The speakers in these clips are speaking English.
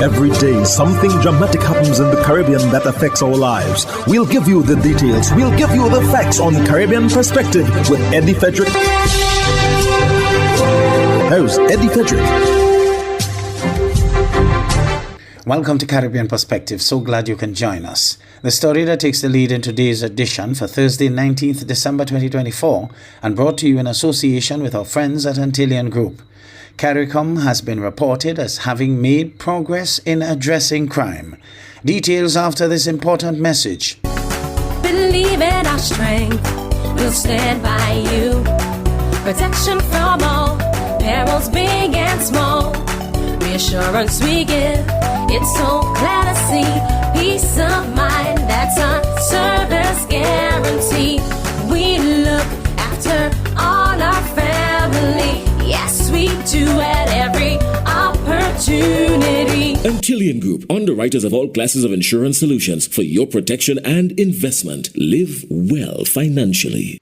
Every day, something dramatic happens in the Caribbean that affects our lives. We'll give you the details. We'll give you the facts on Caribbean Perspective with Eddie Frederick. Here's Eddie Frederick. Welcome to Caribbean Perspective. So glad you can join us. The story that takes the lead in today's edition for Thursday, 19th December 2024, and brought to you in association with our friends at Antillean Group. CARICOM has been reported as having made progress in addressing crime. Details after this important message. Believe in our strength, we'll stand by you. Protection from all, perils big and small. Reassurance we give, it's so clear to see. Peace of mind, that's our service guarantee. We look after all our family. Yes, we do at every opportunity. Antillean Group, underwriters of all classes of insurance solutions for your protection and investment. Live well financially.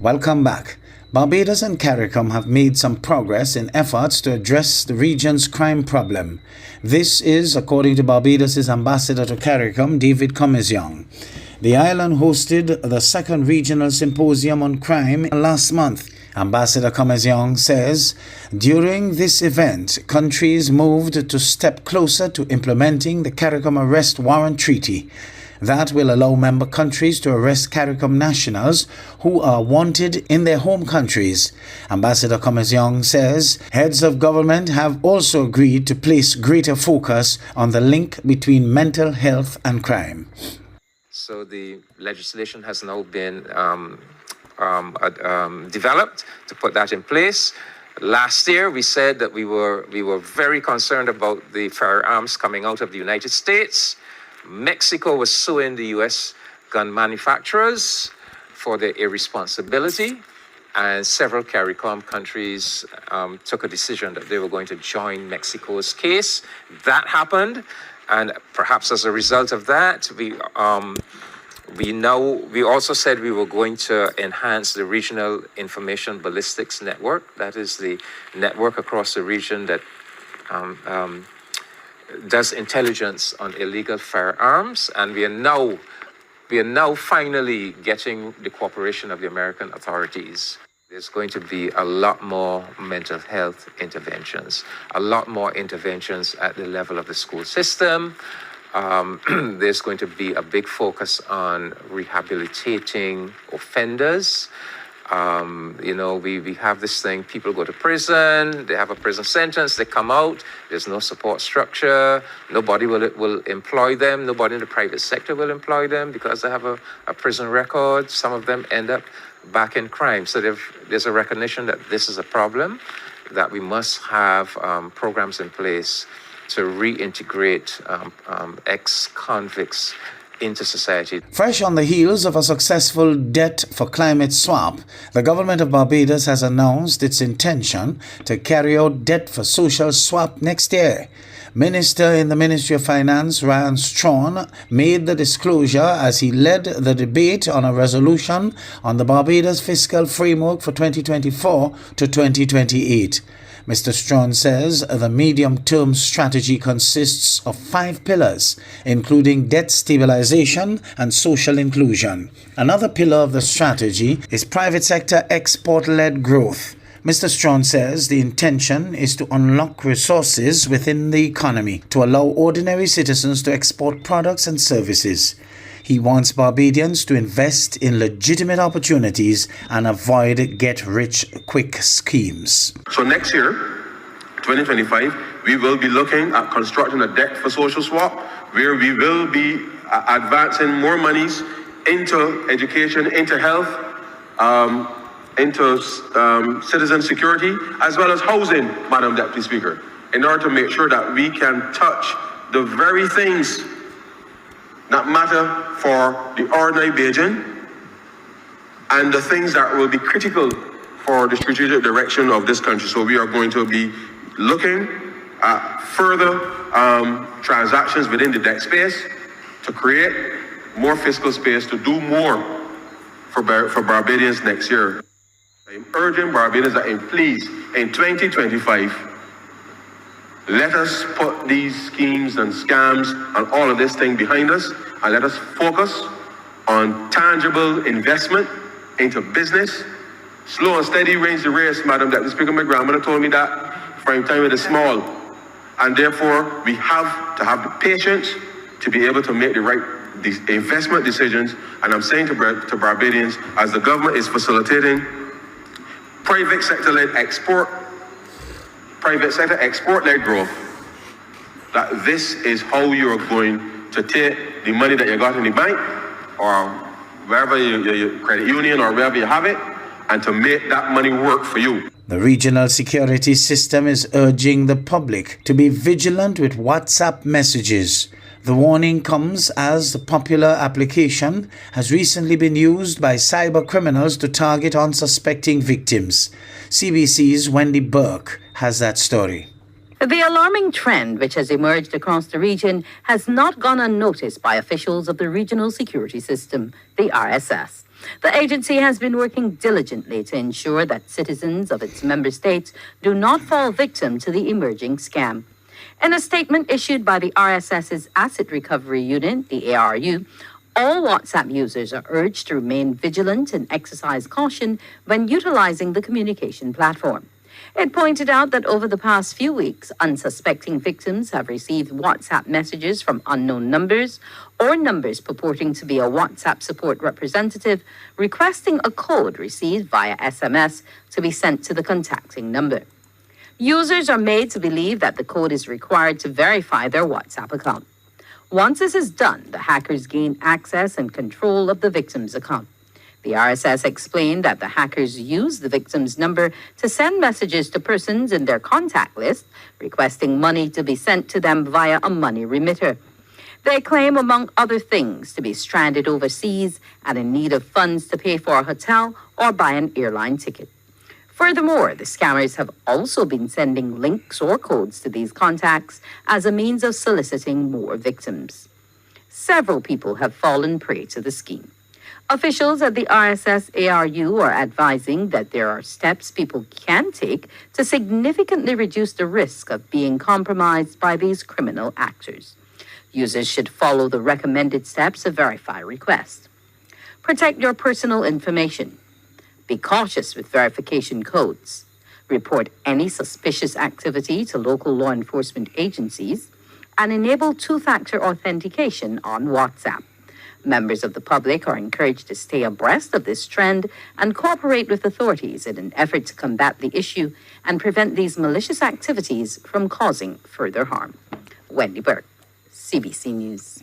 Welcome back. Barbados and CARICOM have made some progress in efforts to address the region's crime problem. This is according to Barbados' ambassador to CARICOM, David Comisiong. The island hosted the second regional symposium on crime last month. Ambassador Comisiong says, during this event, countries moved to step closer to implementing the CARICOM Arrest Warrant Treaty. That will allow member countries to arrest CARICOM nationals who are wanted in their home countries. Ambassador Comisiong says heads of government have also agreed to place greater focus on the link between mental health and crime. So the legislation has now been developed to put that in place. Last year, we said that we were very concerned about the firearms coming out of the United States. Mexico was suing the U.S. gun manufacturers for their irresponsibility, and several CARICOM countries took a decision that they were going to join Mexico's case. That happened, and perhaps as a result of that, we also said we were going to enhance the Regional Information Ballistics Network. That is the network across the region that does intelligence on illegal firearms, and we are now finally getting the cooperation of the American authorities. There's going to be a lot more mental health interventions, a lot more interventions at the level of the school system. There's going to be a big focus on rehabilitating offenders. We have this thing, people go to prison, they have a prison sentence, they come out, there's no support structure, nobody will employ them, nobody in the private sector will employ them because they have a prison record. Some of them end up back in crime. So there's a recognition that this is a problem, that we must have programs in place to reintegrate ex-convicts into society. Fresh on the heels of a successful debt for climate swap, the government of Barbados has announced its intention to carry out debt for social swap next year. Minister in the Ministry of Finance, Ryan Strawn, made the disclosure as he led the debate on a resolution on the Barbados fiscal framework for 2024 to 2028. Mr. Strawn says the medium-term strategy consists of 5 pillars, including debt stabilization and social inclusion. Another pillar of the strategy is private sector export-led growth. Mr. Strawn says the intention is to unlock resources within the economy to allow ordinary citizens to export products and services. He wants Barbadians to invest in legitimate opportunities and avoid get-rich-quick schemes. So next year, 2025, we will be looking at constructing a debt for social swap, where we will be advancing more monies into education, into health, into citizen security, as well as housing, Madam Deputy Speaker, in order to make sure that we can touch the very things that matter for the ordinary Bajan and the things that will be critical for the strategic direction of this country. So we are going to be looking at further transactions within the debt space to create more fiscal space to do more for Barbadians next year. I'm urging Barbadians that please, in 2025, let us put these schemes and scams and all of this thing behind us, and let us focus on tangible investment into business. Slow and steady wins the race, Madam Deputy Speaker. My grandmother told me that from time it is small. And therefore, we have to have the patience to be able to make the right investment decisions. And I'm saying to Barbadians, as the government is facilitating private sector-led export-led growth, that this is how you're going to take the money that you got in the bank or wherever your credit union or wherever you have it, and to make that money work for you. The regional security system is urging the public to be vigilant with WhatsApp messages. The warning comes as the popular application has recently been used by cyber criminals to target unsuspecting victims. CBC's Wendy Burke has that story. The alarming trend which has emerged across the region has not gone unnoticed by officials of the Regional Security System, the RSS. The agency has been working diligently to ensure that citizens of its member states do not fall victim to the emerging scam. In a statement issued by the RSS's Asset Recovery Unit, the ARU, all WhatsApp users are urged to remain vigilant and exercise caution when utilizing the communication platform. It pointed out that over the past few weeks, unsuspecting victims have received WhatsApp messages from unknown numbers or numbers purporting to be a WhatsApp support representative requesting a code received via SMS to be sent to the contacting number. Users are made to believe that the code is required to verify their WhatsApp account. Once this is done, the hackers gain access and control of the victim's account. The RSS explained that the hackers use the victim's number to send messages to persons in their contact list, requesting money to be sent to them via a money remitter. They claim, among other things, to be stranded overseas and in need of funds to pay for a hotel or buy an airline ticket. Furthermore, the scammers have also been sending links or codes to these contacts as a means of soliciting more victims. Several people have fallen prey to the scheme. Officials at the RSS ARU are advising that there are steps people can take to significantly reduce the risk of being compromised by these criminal actors. Users should follow the recommended steps to verify requests. Protect your personal information. Be cautious with verification codes. Report any suspicious activity to local law enforcement agencies, and enable two-factor authentication on WhatsApp. Members of the public are encouraged to stay abreast of this trend and cooperate with authorities in an effort to combat the issue and prevent these malicious activities from causing further harm. Wendy Burke, CBC News.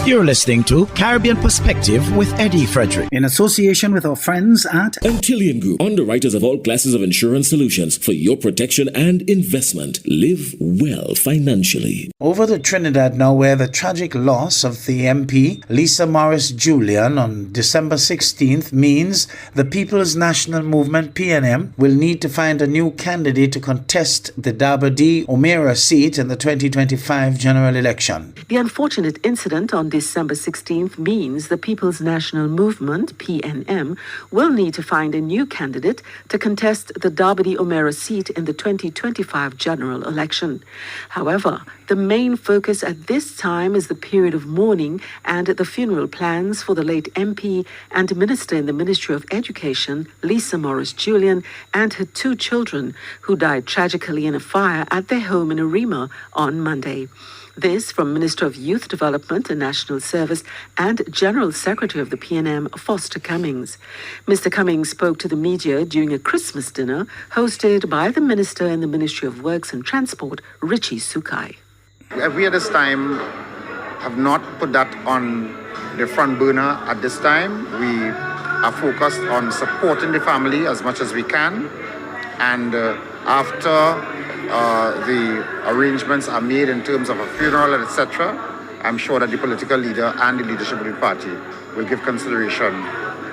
You're listening to Caribbean Perspective with Eddie Frederick, In association with our friends at Antillian Group, underwriters of all classes of insurance solutions for your protection and investment. Live well financially. Over to Trinidad now, where the tragic loss of the MP, Lisa Morris Julian, on December 16th means the People's National Movement, PNM, will need to find a new candidate to contest the Dabadi Omera seat in the 2025 general election. The unfortunate incident on December 16th means the People's National Movement, PNM, will need to find a new candidate to contest the Dabadi Omera seat in the 2025 general election. However, the main focus at this time is the period of mourning and the funeral plans for the late MP and Minister in the Ministry of Education, Lisa Morris Julian, and her two children, who died tragically in a fire at their home in Arima on Monday. This from Minister of Youth Development and National Service and General Secretary of the PNM, Foster Cummings. Mr. Cummings spoke to the media during a Christmas dinner hosted by the Minister in the Ministry of Works and Transport, Richie Sukai. We at this time have not put that on the front burner at this time. We are focused on supporting the family as much as we can. And after the arrangements are made in terms of a funeral, etc., I'm sure that the political leader and the leadership of the party will give consideration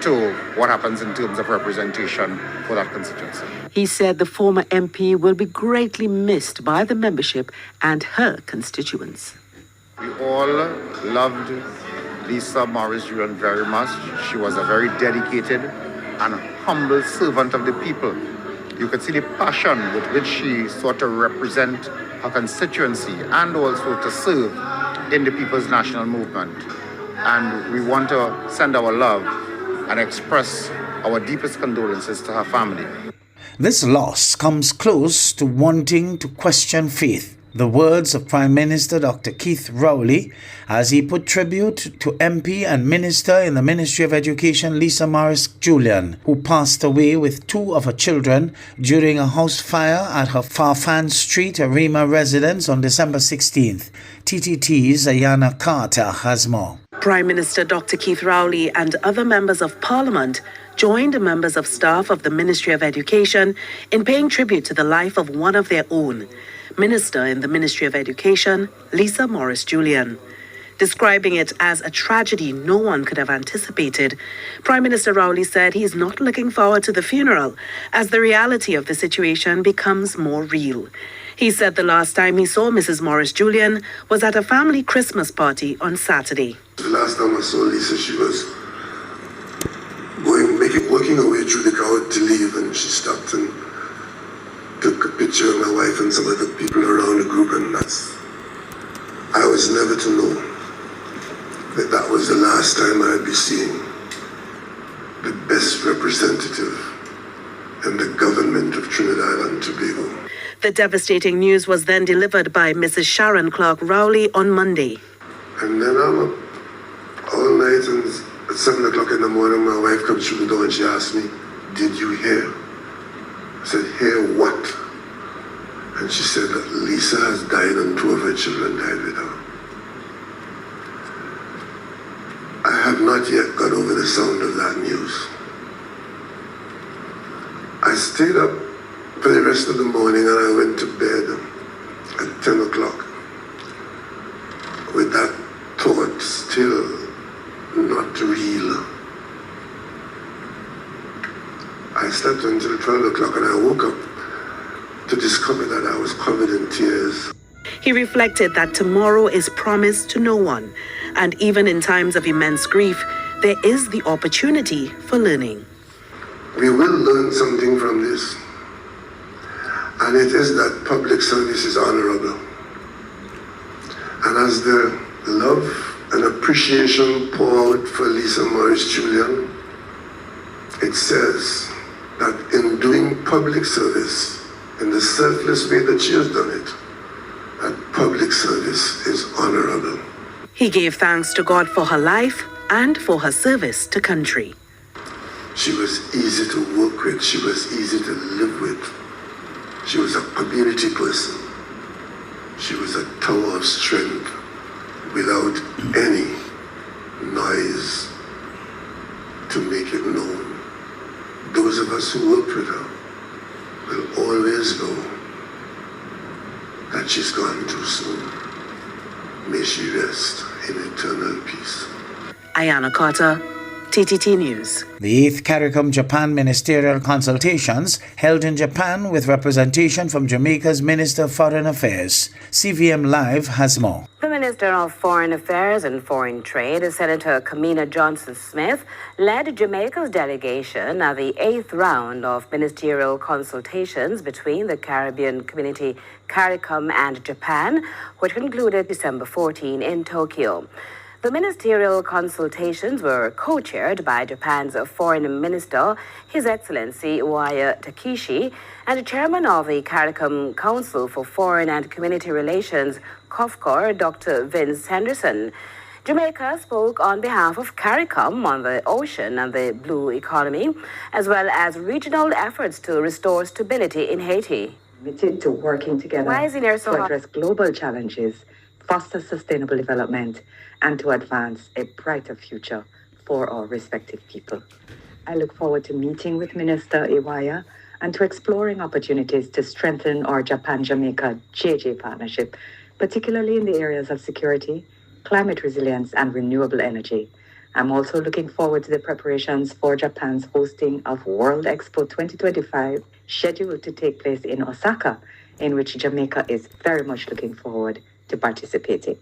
to what happens in terms of representation for that constituency. He said the former MP will be greatly missed by the membership and her constituents. We all loved Lisa Morris Julian very much. She was a very dedicated and humble servant of the people. You could see the passion with which she sought to represent her constituency and also to serve in the People's National Movement. And we want to send our love and express our deepest condolences to her family. This loss comes close to wanting to question faith. The words of Prime Minister Dr. Keith Rowley as he put tribute to MP and Minister in the Ministry of Education Lisa Morris Julian, who passed away with 2 of her children during a house fire at her Farfan Street, Arima residence on December 16th. TTT's Ayana Carter has more. Prime Minister Dr. Keith Rowley and other members of Parliament joined members of staff of the Ministry of Education in paying tribute to the life of one of their own, Minister in the Ministry of Education, Lisa Morris Julian. Describing it as a tragedy no one could have anticipated, Prime Minister Rowley said he is not looking forward to the funeral as the reality of the situation becomes more real. He said the last time he saw Mrs. Morris Julian was at a family Christmas party on Saturday. The last time I saw Lisa, she was working her way through the crowd to leave, and she stopped and took a picture of my wife and some other people around the group, and I was never to know that was the last time I'd be seeing the best representative in the government of Trinidad and Tobago. The devastating news was then delivered by Mrs. Sharon Clark Rowley on Monday. And then I'm up all night, and at 7 o'clock in the morning, my wife comes through the door and she asked me, "Did you hear?" I said, "Hear what?" And she said that Lisa has died and 2 of her children died with her. I have not yet got over the sound of that news. I stayed up for the rest of the morning and I went to bed at 10 o'clock with that thought still not real. I slept until 12 o'clock and I woke up to discover that I was covered in tears. He reflected that tomorrow is promised to no one, and even in times of immense grief, there is the opportunity for learning. We will learn something from this, and it is that public service is honorable. And as the love and appreciation pour out for Lisa Morris Julian, it says that in doing public service, in the selfless way that she has done it, that public service is honorable. He gave thanks to God for her life and for her service to country. She was easy to work with. She was easy to live with. She was a community person. She was a tower of strength without any noise to make it known. Those of us who worked with her will always know that she's gone too soon. May she rest in eternal peace. Ayana Carter, TTT News. The 8th CARICOM Japan Ministerial Consultations held in Japan with representation from Jamaica's Minister of Foreign Affairs. CVM Live has more. The Minister of Foreign Affairs and Foreign Trade, Senator Kamina Johnson-Smith, led Jamaica's delegation at the 8th round of ministerial consultations between the Caribbean community CARICOM and Japan, which concluded December 14 in Tokyo. The ministerial consultations were co-chaired by Japan's Foreign Minister, His Excellency Iwaya Takeshi, and the chairman of the CARICOM Council for Foreign and Community Relations, COFCOR, Dr. Vince Henderson. Jamaica spoke on behalf of CARICOM on the ocean and the blue economy, as well as regional efforts to restore stability in Haiti. Committed to working together to address global challenges, foster sustainable development, and to advance a brighter future for our respective people. I look forward to meeting with Minister Iwaya and to exploring opportunities to strengthen our Japan-Jamaica JJ partnership, particularly in the areas of security, climate resilience, and renewable energy. I'm also looking forward to the preparations for Japan's hosting of World Expo 2025, scheduled to take place in Osaka, in which Jamaica is very much looking forward to participating.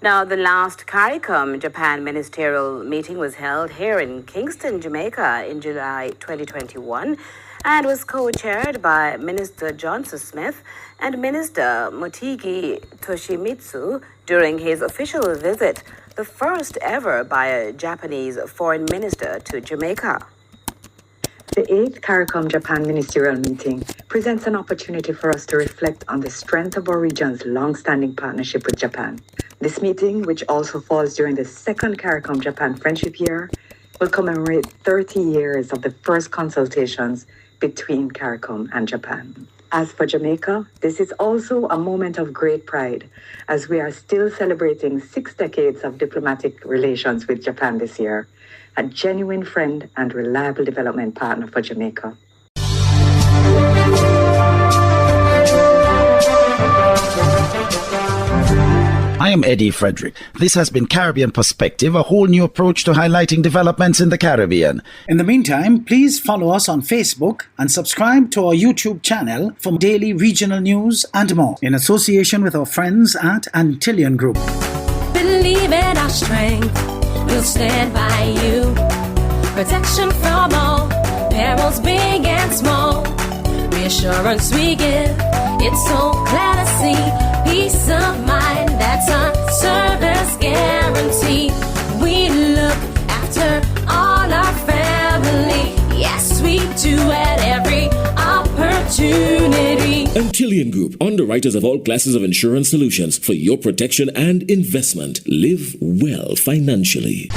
Now, the last CARICOM Japan ministerial meeting was held here in Kingston, Jamaica in July 2021 and was co-chaired by Minister Johnson Smith and Minister Motegi Toshimitsu during his official visit, the first ever by a Japanese foreign minister to Jamaica. The 8th CARICOM Japan ministerial meeting presents an opportunity for us to reflect on the strength of our region's long-standing partnership with Japan. This meeting, which also falls during the 2nd CARICOM Japan Friendship Year, will commemorate 30 years of the first consultations between CARICOM and Japan. As for Jamaica, this is also a moment of great pride, as we are still celebrating 6 decades of diplomatic relations with Japan this year, a genuine friend and reliable development partner for Jamaica. I am Eddie Frederick. This has been Caribbean Perspective, a whole new approach to highlighting developments in the Caribbean. In the meantime, please follow us on Facebook and subscribe to our YouTube channel for daily regional news and more, in association with our friends at Antillian Group. Believe in our strength, we'll stand by you. Protection from all perils, big and small. Reassurance we give, it's so clear to see. Peace of mind, that's our service guarantee. We look after all our family. Yes, we do at every opportunity. Antillian Group, underwriters of all classes of insurance solutions for your protection and investment. Live well financially.